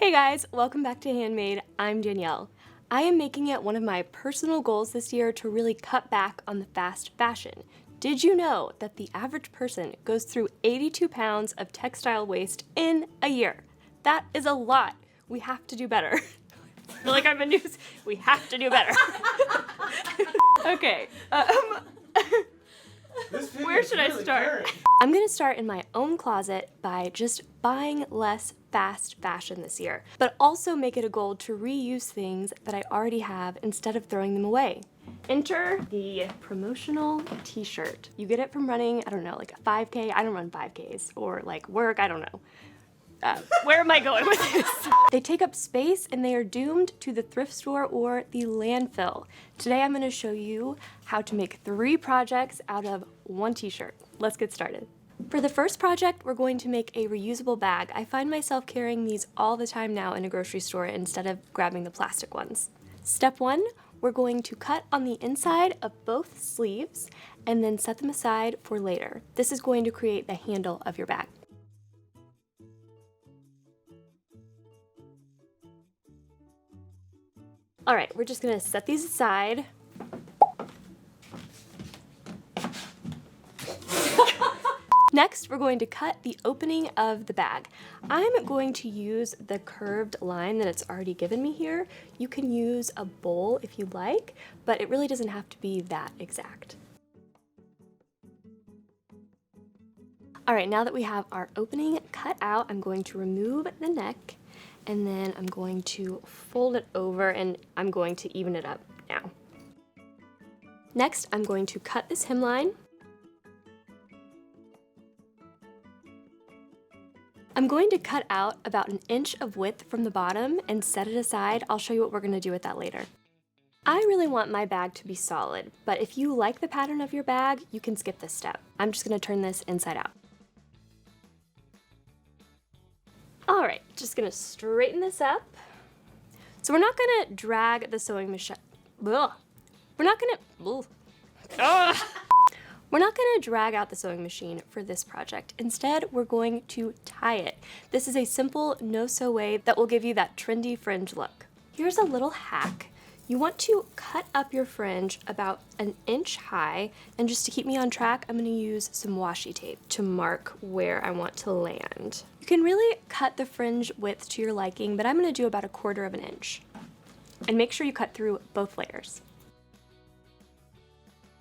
Hey guys, welcome back to Handmade. I'm Danielle. I am making it one of my personal goals this year to really cut back on the fast fashion. Did you know that the average person goes through 82 pounds of textile waste in a year? That is a lot. We have to do better. I feel like I'm a news. We have to do better. Okay. Where should I start? I'm gonna start in my own closet by just buying less fast fashion this year, but also make it a goal to reuse things that I already have instead of throwing them away. Enter the promotional t-shirt. You get it from running, I don't know, like a 5K. I don't run 5Ks, or like work, I don't know. Where am I going with this? They take up space and they are doomed to the thrift store or the landfill. Today I'm going to show you how to make 3 projects out of 1 t-shirt. Let's get started. For the first project, we're going to make a reusable bag. I find myself carrying these all the time now in a grocery store instead of grabbing the plastic ones. Step 1, we're going to cut on the inside of both sleeves and then set them aside for later. This is going to create the handle of your bag. All right, we're just gonna set these aside. Next, we're going to cut the opening of the bag. I'm going to use the curved line that it's already given me here. You can use a bowl if you like, but it really doesn't have to be that exact. All right, now that we have our opening cut out, I'm going to remove the neck, and then I'm going to fold it over and I'm going to even it up now. Next, I'm going to cut this hemline. I'm going to cut out about 1 inch of width from the bottom and set it aside. I'll show you what we're gonna do with that later. I really want my bag to be solid, but if you like the pattern of your bag, you can skip this step. I'm just gonna turn this inside out. All right, just gonna straighten this up. So we're not gonna drag the sewing machine. We're not gonna drag out the sewing machine for this project. Instead, we're going to tie it. This is a simple no-sew way that will give you that trendy fringe look. Here's a little hack. You want to cut up your fringe about 1 inch high, and just to keep me on track, I'm gonna use some washi tape to mark where I want to land. You can really cut the fringe width to your liking, but I'm gonna do about 1/4 inch. And make sure you cut through both layers.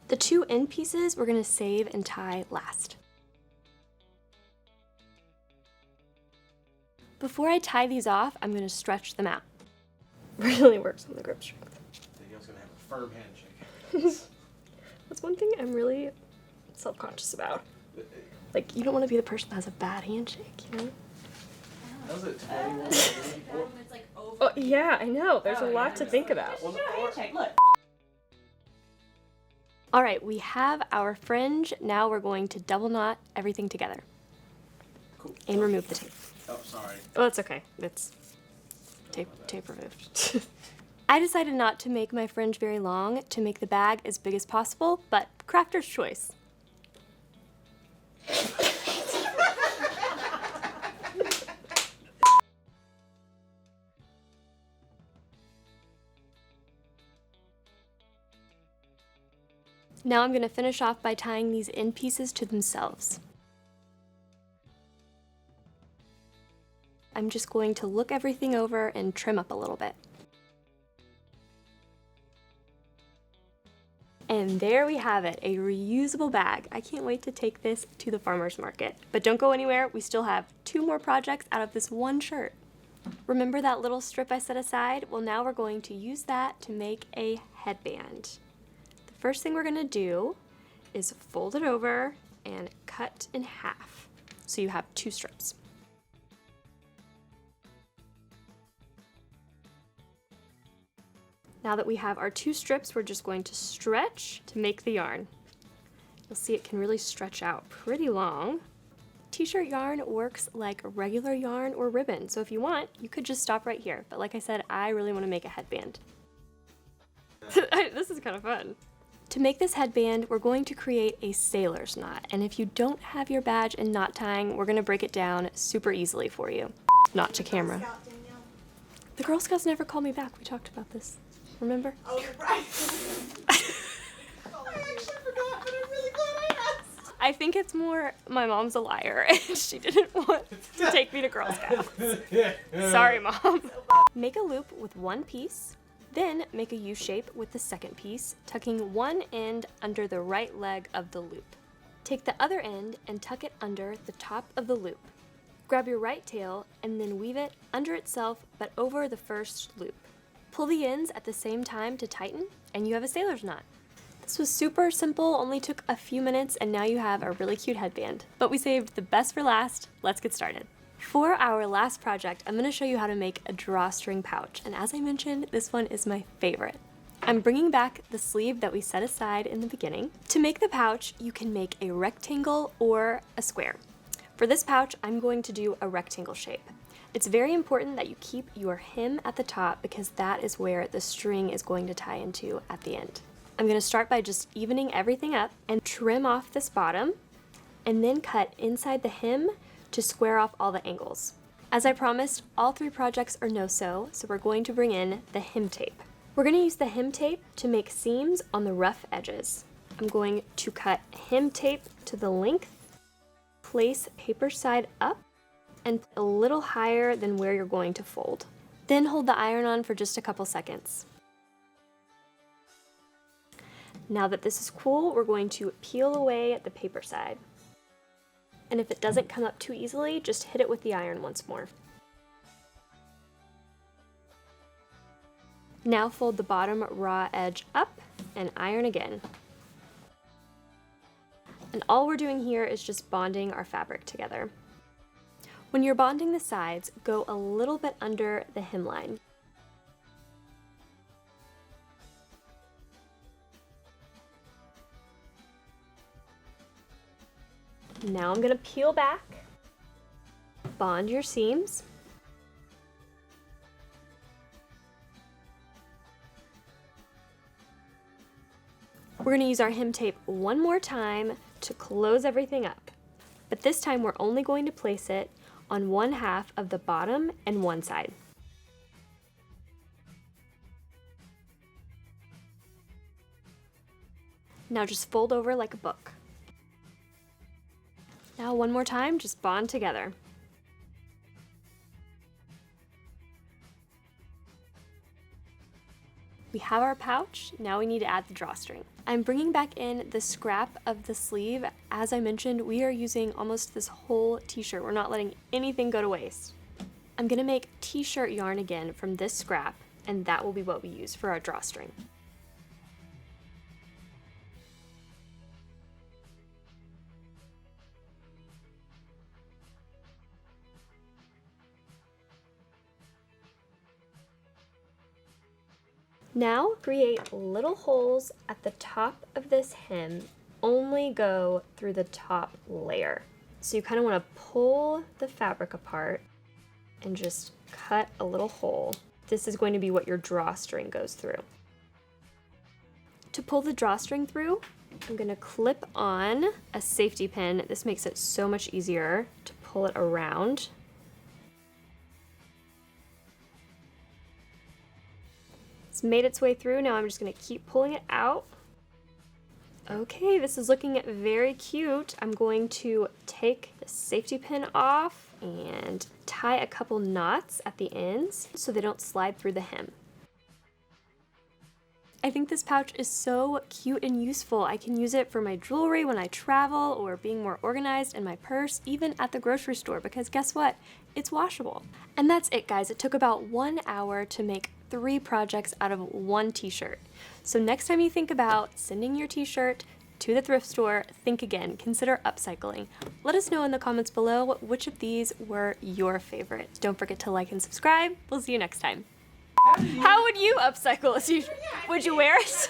The 2 end pieces we're gonna save and tie last. Before I tie these off, I'm gonna stretch them out. Really works on the grip strength. Danielle's gonna have a firm handshake. That's one thing I'm really self-conscious about. Like, you don't want to be the person that has a bad handshake, you know? How's it 21? It's like over. Oh, yeah, I know. There's a lot to think about. Handshake, look. All right, we have our fringe. Now we're going to double knot everything together. Cool. And remove the tape. Oh, sorry. Oh, it's okay. It's tape removed. I decided not to make my fringe very long to make the bag as big as possible, but crafter's choice. Now I'm going to finish off by tying these end pieces to themselves. I'm just going to look everything over and trim up a little bit. And there we have it, a reusable bag. I can't wait to take this to the farmer's market. But don't go anywhere, we still have 2 more projects out of this 1 shirt. Remember that little strip I set aside? Well, now we're going to use that to make a headband. The first thing we're gonna do is fold it over and cut in half, so you have 2 strips. Now that we have our 2 strips, we're just going to stretch to make the yarn. You'll see it can really stretch out pretty long. T-shirt yarn works like regular yarn or ribbon, so if you want, you could just stop right here. But like I said, I really want to make a headband. This is kind of fun. To make this headband, we're going to create a sailor's knot, and if you don't have your badge in knot tying, we're going to break it down super easily for you. Not to camera. The Girl Scouts never called me back. We talked about this. Remember? Oh, right. I actually forgot, but I'm really glad I asked. I think it's more my mom's a liar and she didn't want to take me to Girl Scouts. Sorry, Mom. Make a loop with one piece, then make a U shape with the second piece, tucking one end under the right leg of the loop. Take the other end and tuck it under the top of the loop. Grab your right tail and then weave it under itself but over the first loop. Pull the ends at the same time to tighten, and you have a sailor's knot. This was super simple, only took a few minutes, and now you have a really cute headband. But we saved the best for last. Let's get started. For our last project, I'm going to show you how to make a drawstring pouch, and as I mentioned, this one is my favorite. I'm bringing back the sleeve that we set aside in the beginning. To make the pouch, you can make a rectangle or a square. For this pouch, I'm going to do a rectangle shape. It's very important that you keep your hem at the top because that is where the string is going to tie into at the end. I'm going to start by just evening everything up and trim off this bottom and then cut inside the hem to square off all the angles. As I promised, all 3 projects are no-sew, so we're going to bring in the hem tape. We're going to use the hem tape to make seams on the rough edges. I'm going to cut hem tape to the length, place paper side up, and a little higher than where you're going to fold. Then hold the iron on for just a couple seconds. Now that this is cool, we're going to peel away the paper side. And if it doesn't come up too easily, just hit it with the iron once more. Now fold the bottom raw edge up and iron again. And all we're doing here is just bonding our fabric together. When you're bonding the sides, go a little bit under the hemline. Now I'm going to peel back, bond your seams, we're going to use our hem tape one more time to close everything up, but this time we're only going to place it on one half of the bottom and one side. Now just fold over like a book. Now one more time, just bond together. We have our pouch, now we need to add the drawstring. I'm bringing back in the scrap of the sleeve. As I mentioned, we are using almost this whole t-shirt. We're not letting anything go to waste. I'm gonna make t-shirt yarn again from this scrap, and that will be what we use for our drawstring. Now create little holes at the top of this hem, only go through the top layer. So you kind of want to pull the fabric apart and just cut a little hole. This is going to be what your drawstring goes through. To pull the drawstring through, I'm going to clip on a safety pin. This makes it so much easier to pull it around. It's made its way through. Now I'm just going to keep pulling it out. Okay, this is looking very cute. I'm going to take the safety pin off and tie a couple knots at the ends so they don't slide through the hem. I think this pouch is so cute and useful. I can use it for my jewelry when I travel or being more organized in my purse, even at the grocery store, because guess what? It's washable. And that's it, guys. It took about 1 hour to make 3 projects out of 1 t-shirt. So next time you think about sending your t-shirt to the thrift store, think again, consider upcycling. Let us know in the comments below which of these were your favorites. Don't forget to like and subscribe. We'll see you next time. How would you upcycle a t-shirt? Would you wear it?